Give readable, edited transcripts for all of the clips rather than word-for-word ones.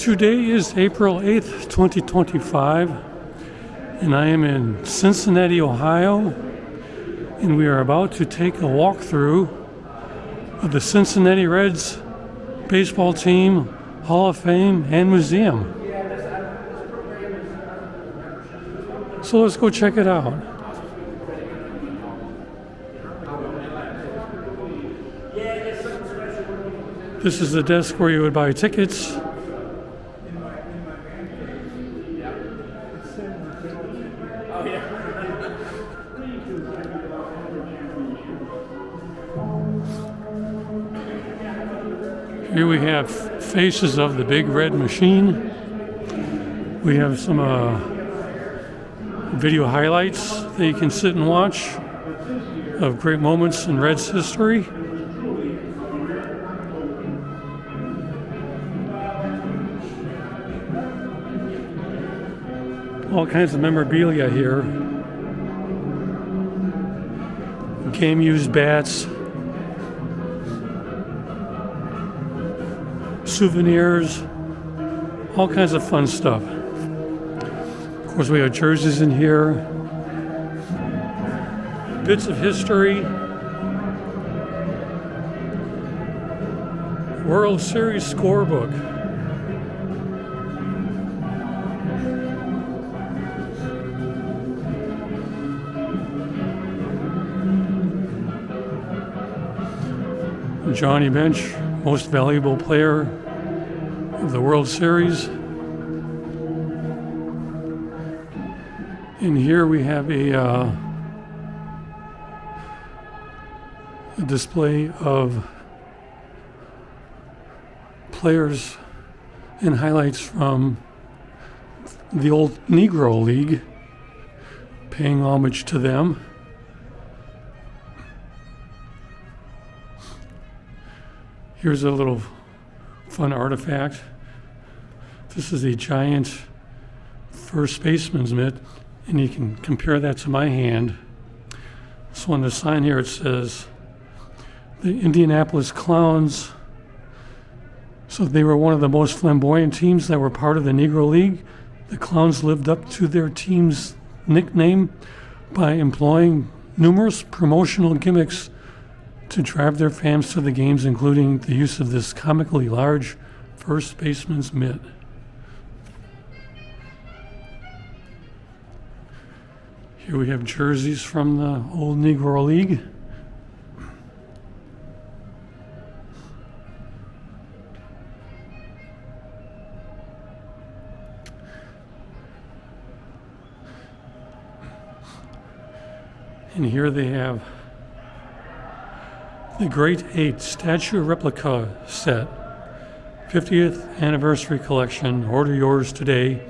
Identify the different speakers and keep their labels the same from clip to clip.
Speaker 1: Today is April 8th, 2025, and I am in Cincinnati, Ohio, and we are about to take a walk-through of the Cincinnati Reds baseball team, Hall of Fame, and museum. So let's go check it out. This is the desk where you would buy tickets. Here we have faces of the Big Red Machine. We have some video highlights that you can sit and watch of great moments in Reds history. All kinds of memorabilia here. Game-used bats, souvenirs, all kinds of fun stuff. Of course, we have jerseys in here, bits of history, World Series scorebook. Johnny Bench, most valuable player of the World Series. And here we have a display of players and highlights from the old Negro League, paying homage to them. Here's a little fun artifact. This is a giant first baseman's mitt, and you can compare that to my hand. So on the sign here it says, the Indianapolis Clowns. So they were one of the most flamboyant teams that were part of the Negro League. The Clowns lived up to their team's nickname by employing numerous promotional gimmicks to drive their fans to the games, including the use of this comically large first baseman's mitt. Here we have jerseys from the old Negro League. And here they have the Great 8 Statue Replica Set, 50th Anniversary Collection. Order yours today.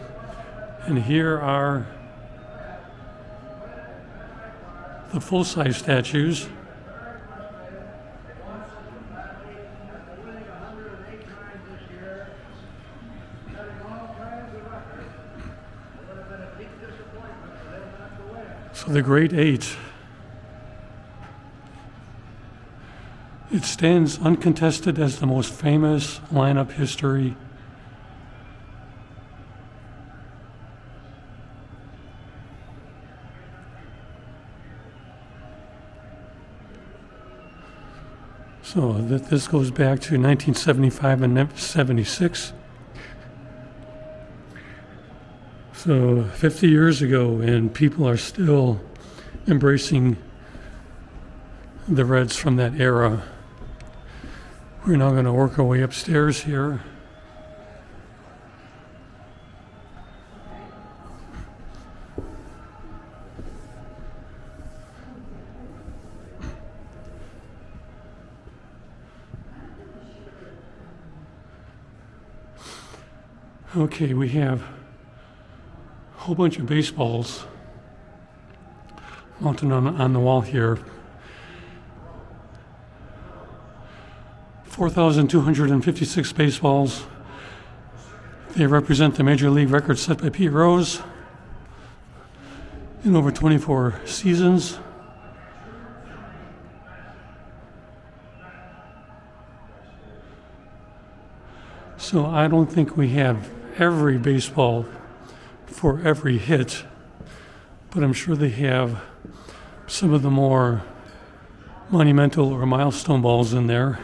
Speaker 1: And here are the full-size statues. So the Great 8. It stands uncontested as the most famous lineup history. So this goes back to 1975 and 76. So 50 years ago, and people are still embracing the Reds from that era. We're now going to work our way upstairs here. Okay, we have a whole bunch of baseballs mounted on the wall here. 4,256 baseballs. They represent the Major League record set by Pete Rose in over 24 seasons. So I don't think we have every baseball for every hit, but I'm sure they have some of the more monumental or milestone balls in there.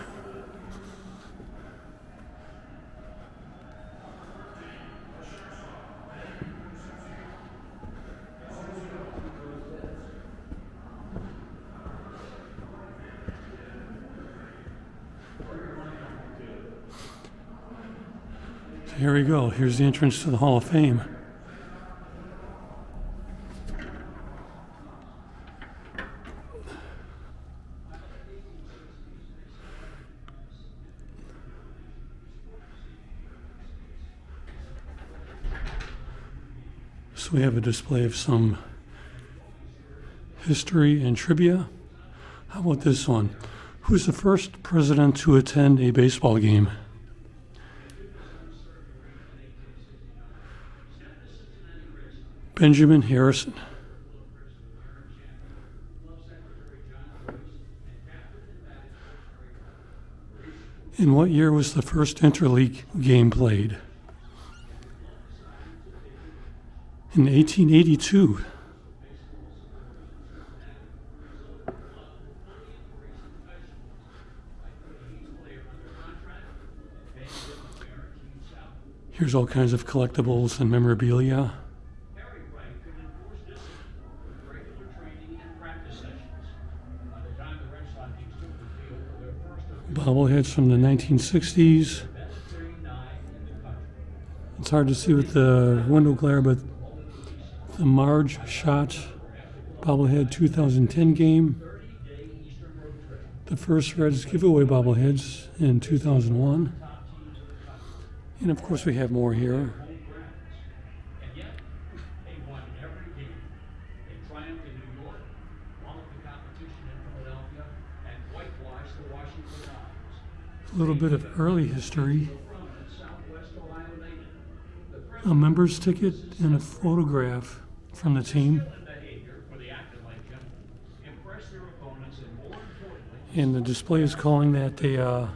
Speaker 1: So here we go. Here's the entrance to the Hall of Fame. So we have a display of some history and trivia. How about this one? Who's the first president to attend a baseball game? Benjamin Harrison. In what year was the first interleague game played? In 1882. Here's all kinds of collectibles and memorabilia. Bobbleheads from the 1960s. It's hard to see with the window glare, but the Marge Shot bobblehead 2010 game. The first Reds giveaway bobbleheads in 2001. And of course we have more here. A little bit of early history. A member's ticket and a photograph from the team. And the display is calling that a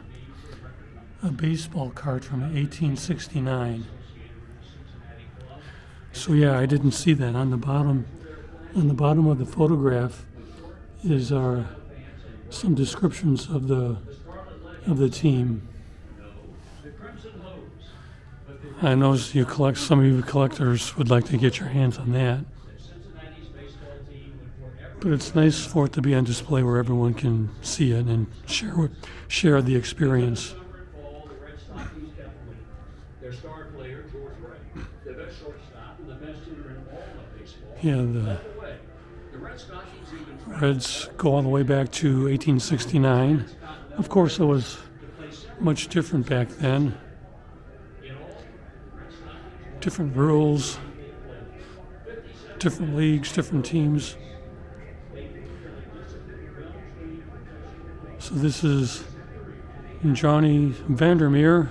Speaker 1: baseball card from 1869. So yeah, I didn't see that. On the bottom of the photograph is some descriptions of the team. I know some of you collectors would like to get your hands on that. But it's nice for it to be on display where everyone can see it and share the experience. Yeah, the Reds go all the way back to 1869. Of course, it was much different back then. Different rules, different leagues, different teams. So this is Johnny Vandermeer.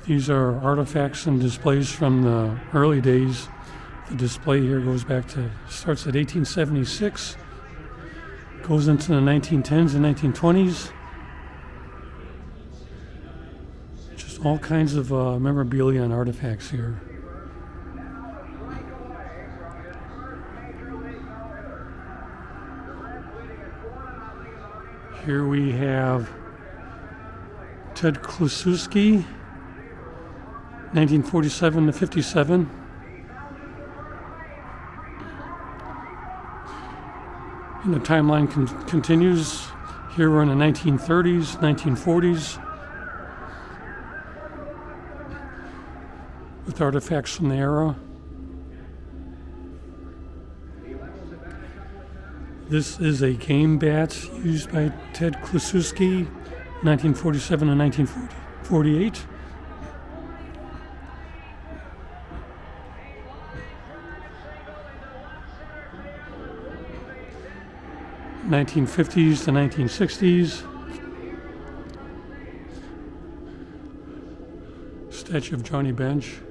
Speaker 1: These are artifacts and displays from the early days. The display here starts at 1876, goes into the 1910s and 1920s. Just all kinds of memorabilia and artifacts here. Here we have Ted Kluszewski, 1947 to 57. And the timeline continues. Here we're in the 1930s, 1940s, with artifacts from the era. This is a game bat used by Ted Kluszewski, 1947 and 1948. (1950s to 1960s). Statue of Johnny Bench.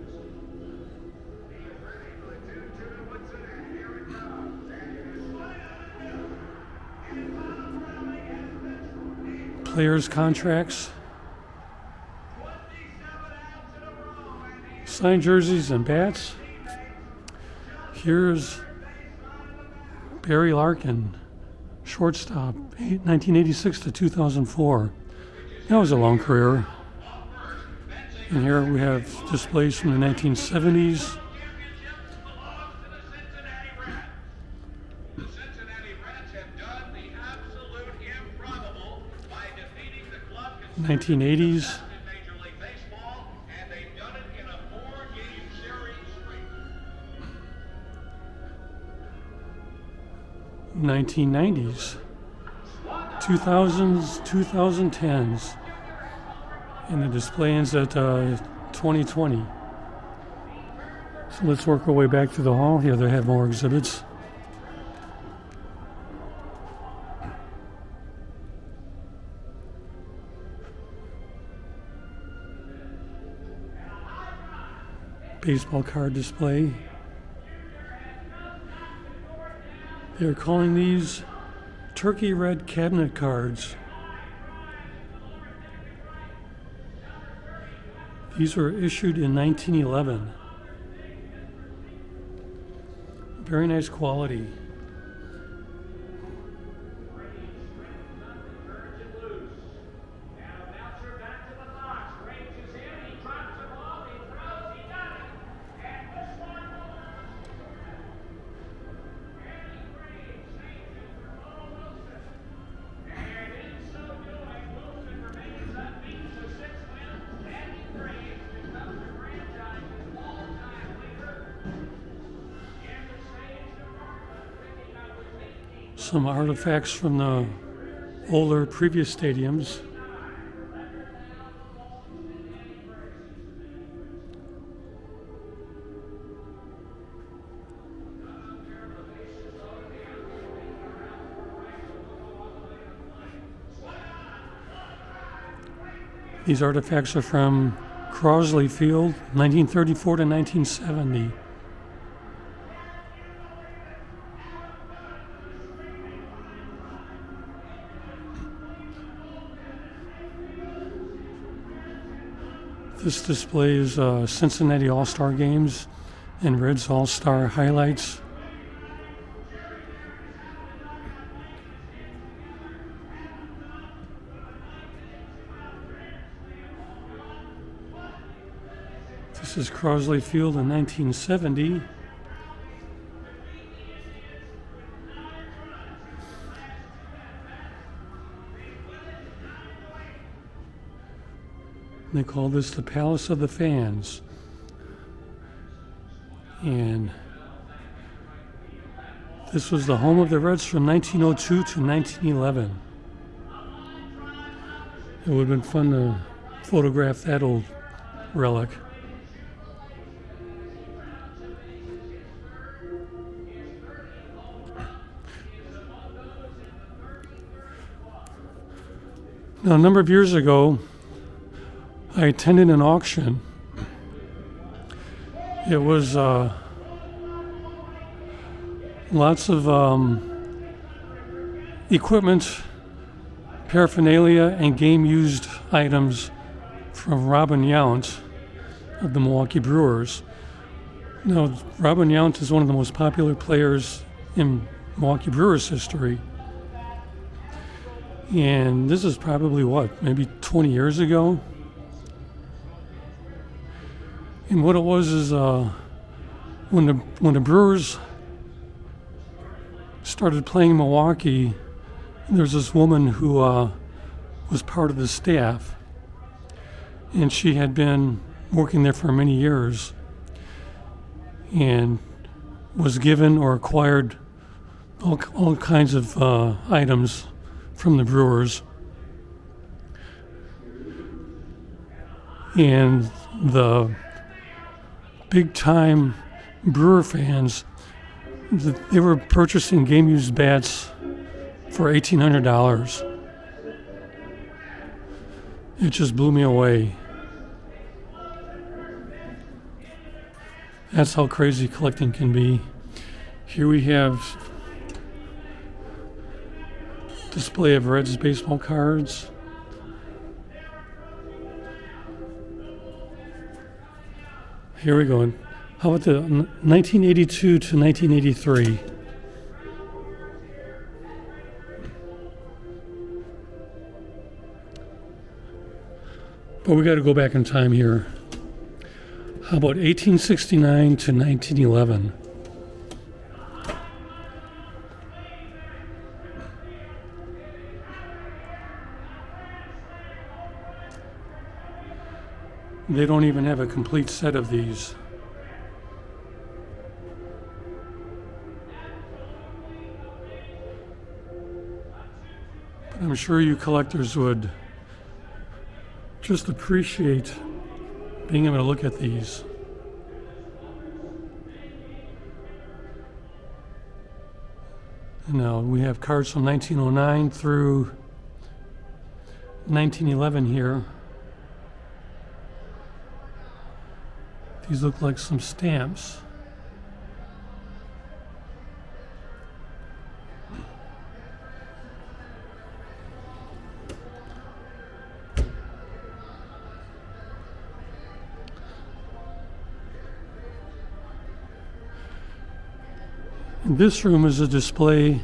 Speaker 1: players' contracts, signed jerseys and bats. Here's Barry Larkin, shortstop, 1986 to 2004. That was a long career. And here we have displays from the 1970s.
Speaker 2: The Cincinnati Reds have done the absolute improbable by defeating the club
Speaker 1: 1980s.
Speaker 2: in Major League Baseball, and they've done it in a 4-game series streak.
Speaker 1: 1990s, 2000s, 2010s, and the display ends at 2020. So let's work our way back to the hall. Here they have more exhibits. Baseball card display. They're calling these turkey red cabinet cards. These were issued in 1911. Very nice quality. Some artifacts from the older previous stadiums. These artifacts are from Crosley Field, 1934 to 1970. This displays Cincinnati All-Star games and Reds All-Star highlights. This is Crosley Field in 1970. They call this the Palace of the Fans. And this was the home of the Reds from 1902 to 1911. It would have been fun to photograph that old relic. Now, a number of years ago, I attended an auction. It was lots of equipment, paraphernalia, and game-used items from Robin Yount of the Milwaukee Brewers. Now, Robin Yount is one of the most popular players in Milwaukee Brewers history. And this is probably, maybe 20 years ago? And what it was is when the Brewers started playing Milwaukee, there's this woman who was part of the staff, and she had been working there for many years and was given or acquired all kinds of items from the Brewers. And the big-time Brewer fans, they were purchasing game-used bats for $1,800. It just blew me away. That's how crazy collecting can be. Here we have display of Reds baseball cards. Here we go. How about the 1982 to 1983? But we got to go back in time here. How about 1869 to 1911? They don't even have a complete set of these. But I'm sure you collectors would just appreciate being able to look at these. And now we have cards from 1909 through 1911 here. These look like some stamps. This room is a display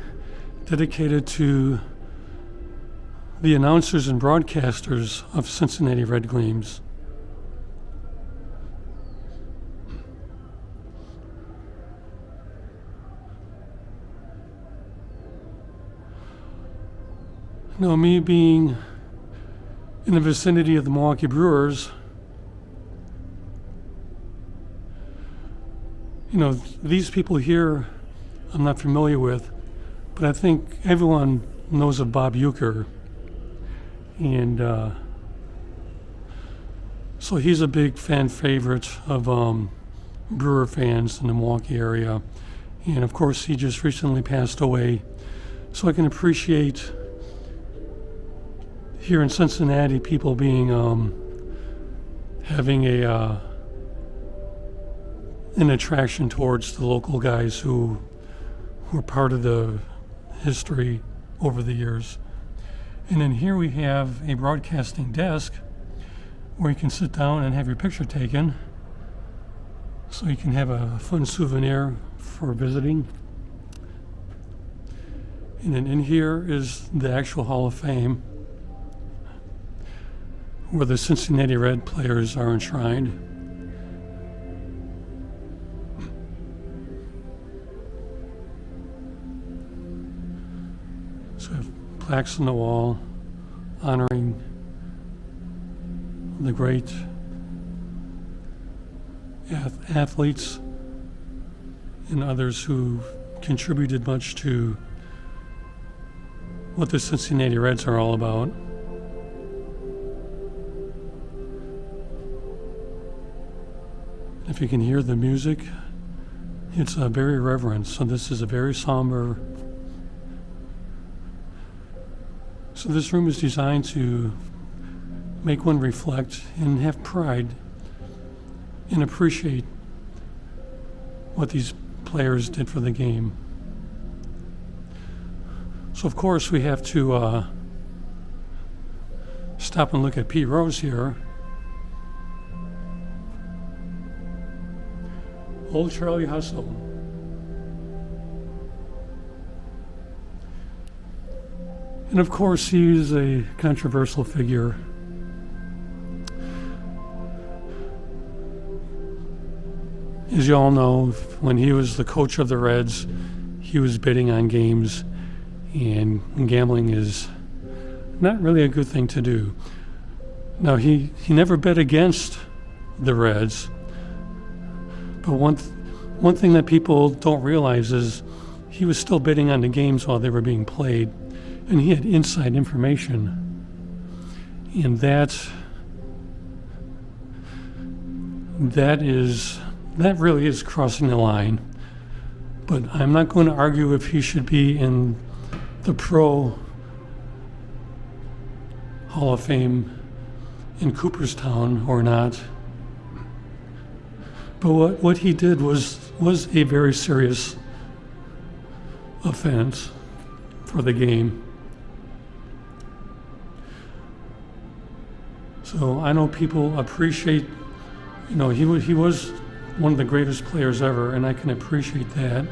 Speaker 1: dedicated to the announcers and broadcasters of Cincinnati Red Gleams. Now, me being in the vicinity of the Milwaukee Brewers, these people here I'm not familiar with, but I think everyone knows of Bob Uecker. And so he's a big fan favorite of Brewer fans in the Milwaukee area. And of course, he just recently passed away. So I can appreciate here in Cincinnati people being having an attraction towards the local guys who were part of the history over the years. And then here we have a broadcasting desk where you can sit down and have your picture taken, so you can have a fun souvenir for visiting. And then in here is the actual Hall of Fame, where the Cincinnati Red players are enshrined. So we have plaques on the wall honoring the great athletes and others who contributed much to what the Cincinnati Reds are all about. If you can hear the music, it's very reverent. So this is a very somber. So this room is designed to make one reflect and have pride and appreciate what these players did for the game. So of course we have to stop and look at Pete Rose here. Old Charlie Hustle. And of course he's a controversial figure. As you all know, when he was the coach of the Reds, he was bidding on games, and gambling is not really a good thing to do. Now, he never bet against the Reds, but one thing that people don't realize is he was still bidding on the games while they were being played, and he had inside information. And that really is crossing the line. But I'm not going to argue if he should be in the Pro Hall of Fame in Cooperstown or not. But what he did was a very serious offense for the game. So I know people appreciate, he was one of the greatest players ever, and I can appreciate that.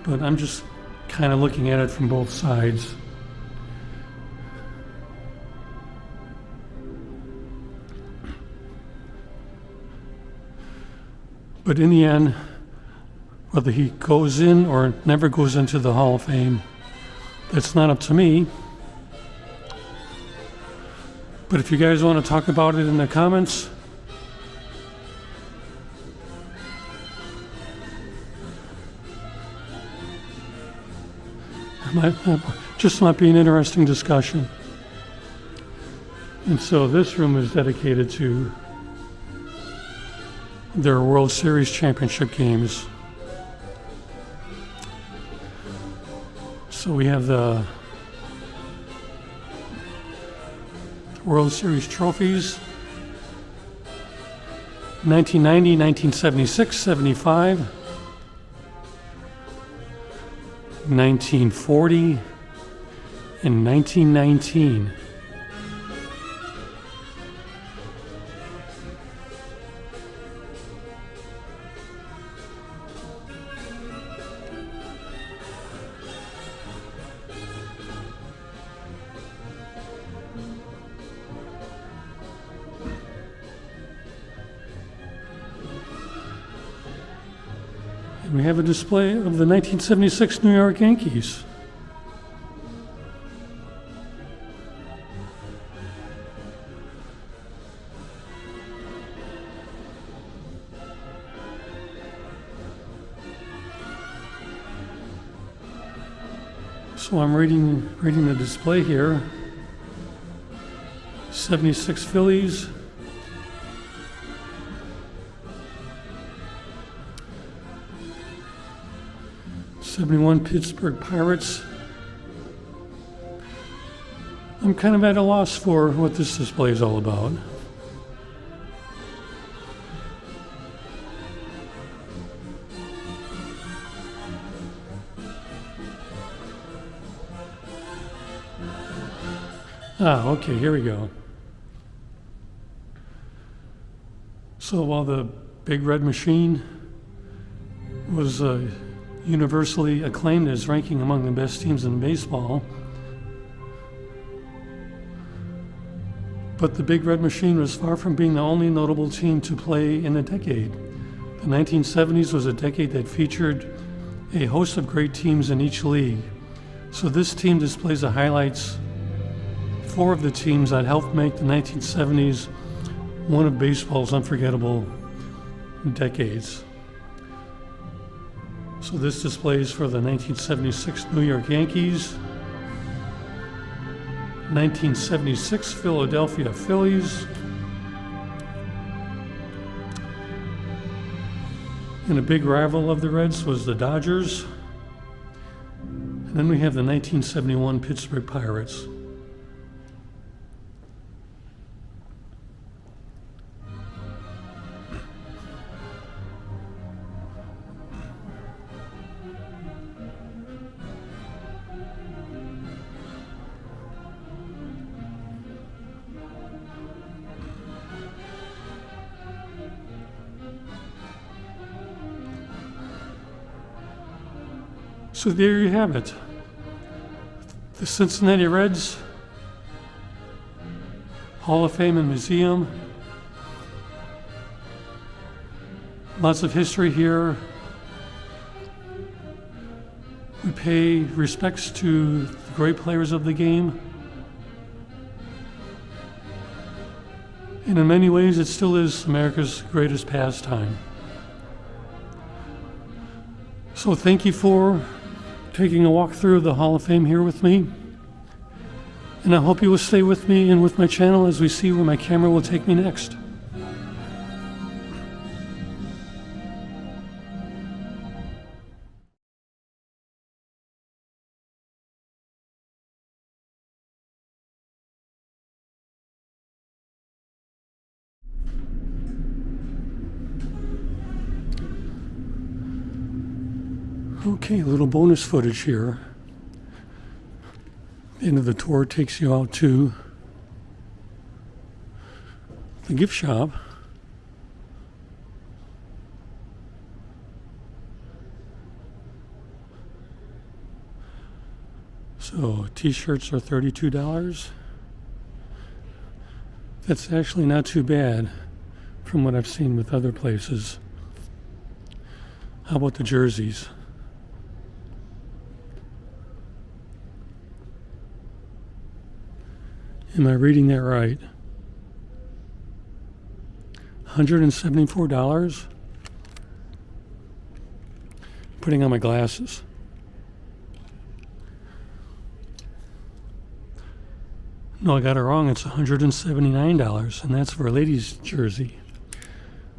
Speaker 1: But I'm just kind of looking at it from both sides. But in the end, whether he goes in or never goes into the Hall of Fame, that's not up to me. But if you guys want to talk about it in the comments, just might be an interesting discussion. And so this room is dedicated to their World Series championship games. So we have the World Series trophies, 1990, 1976, 75, 1940, and 1919. And we have a display of the 1976 New York Yankees. So I'm reading the display here. 76 Phillies. 71 Pittsburgh Pirates. I'm kind of at a loss for what this display is all about. Okay, here we go. So while the Big Red Machine was universally acclaimed as ranking among the best teams in baseball, but the Big Red Machine was far from being the only notable team to play in the decade. The 1970s was a decade that featured a host of great teams in each league. So this team displays the highlights, 4 of the teams that helped make the 1970s one of baseball's unforgettable decades. So this displays for the 1976 New York Yankees, 1976 Philadelphia Phillies, and a big rival of the Reds was the Dodgers, and then we have the 1971 Pittsburgh Pirates. So there you have it. The Cincinnati Reds Hall of Fame and Museum. Lots of history here. We pay respects to the great players of the game. And in many ways, it still is America's greatest pastime. So thank you for taking a walk through the Hall of Fame here with me. And I hope you will stay with me and with my channel as we see where my camera will take me next. Okay, a little bonus footage here. The end of the tour takes you out to the gift shop. So t-shirts are $32. That's actually not too bad from what I've seen with other places. How about the jerseys? Am I reading that right? $174? Putting on my glasses. No, I got it wrong. It's $179, and that's for a ladies' jersey.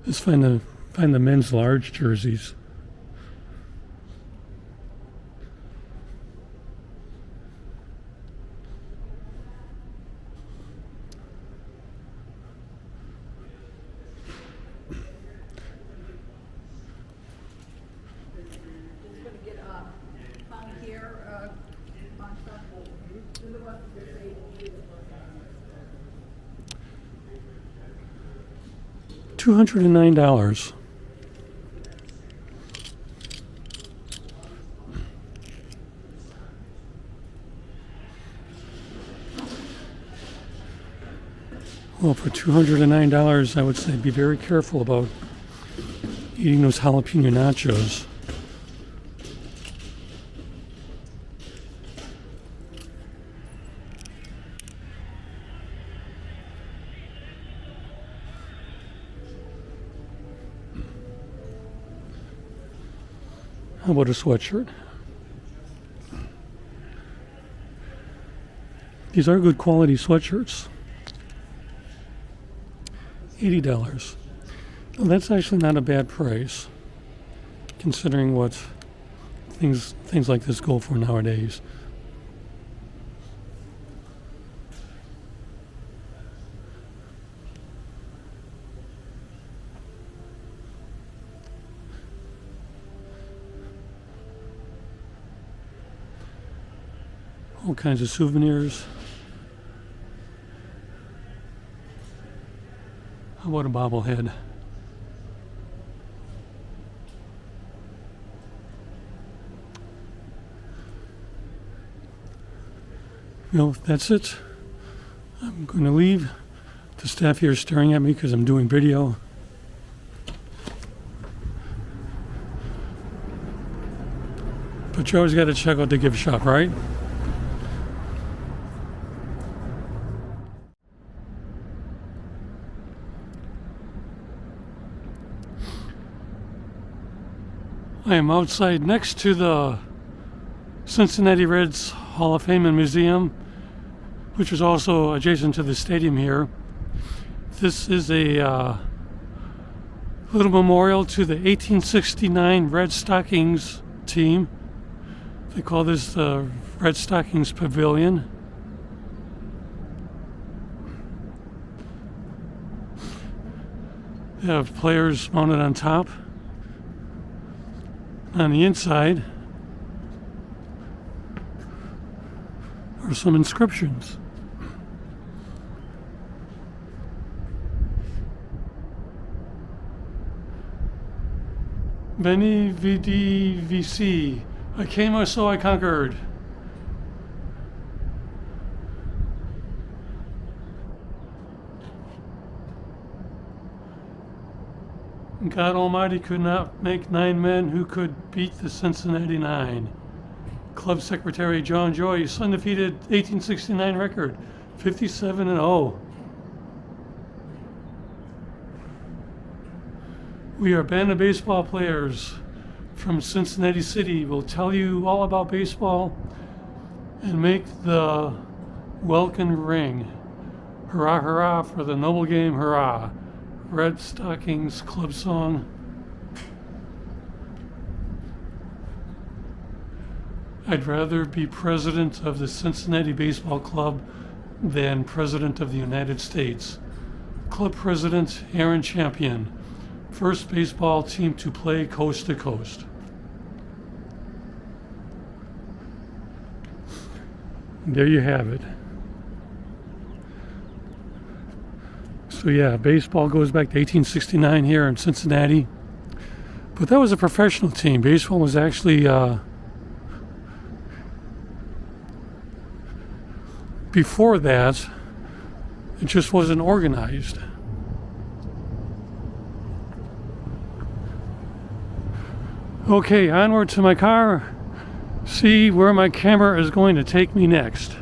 Speaker 1: Let's find the men's large jerseys. $209. Well, for $209, I would say be very careful about eating those jalapeno nachos. How about a sweatshirt? These are good quality sweatshirts. $80. Well, that's actually not a bad price, considering what things like this go for nowadays. All kinds of souvenirs. How about a bobblehead? Well, that's it. I'm going to leave. The staff here is staring at me because I'm doing video. But you always got to check out the gift shop, right? I am outside next to the Cincinnati Reds Hall of Fame and Museum, which is also adjacent to the stadium here. This is a little memorial to the 1869 Red Stockings team. They call this the Red Stockings Pavilion. They have players mounted on top. On the inside are some inscriptions. Veni Vidi Vici. I came, so I conquered. God Almighty could not make 9 men who could beat the Cincinnati 9. Club Secretary John Joyce, undefeated 1869 record, 57-0. We are a band of baseball players from Cincinnati City. We'll tell you all about baseball and make the welkin ring. Hurrah, hurrah for the noble game, hurrah. Red Stockings Club song. I'd rather be president of the Cincinnati Baseball Club than president of the United States. Club president Aaron Champion, first baseball team to play coast to coast. There you have it. So yeah, baseball goes back to 1869 here in Cincinnati. But that was a professional team. Baseball was actually before that, it just wasn't organized. Okay, onward to my car. See where my camera is going to take me next.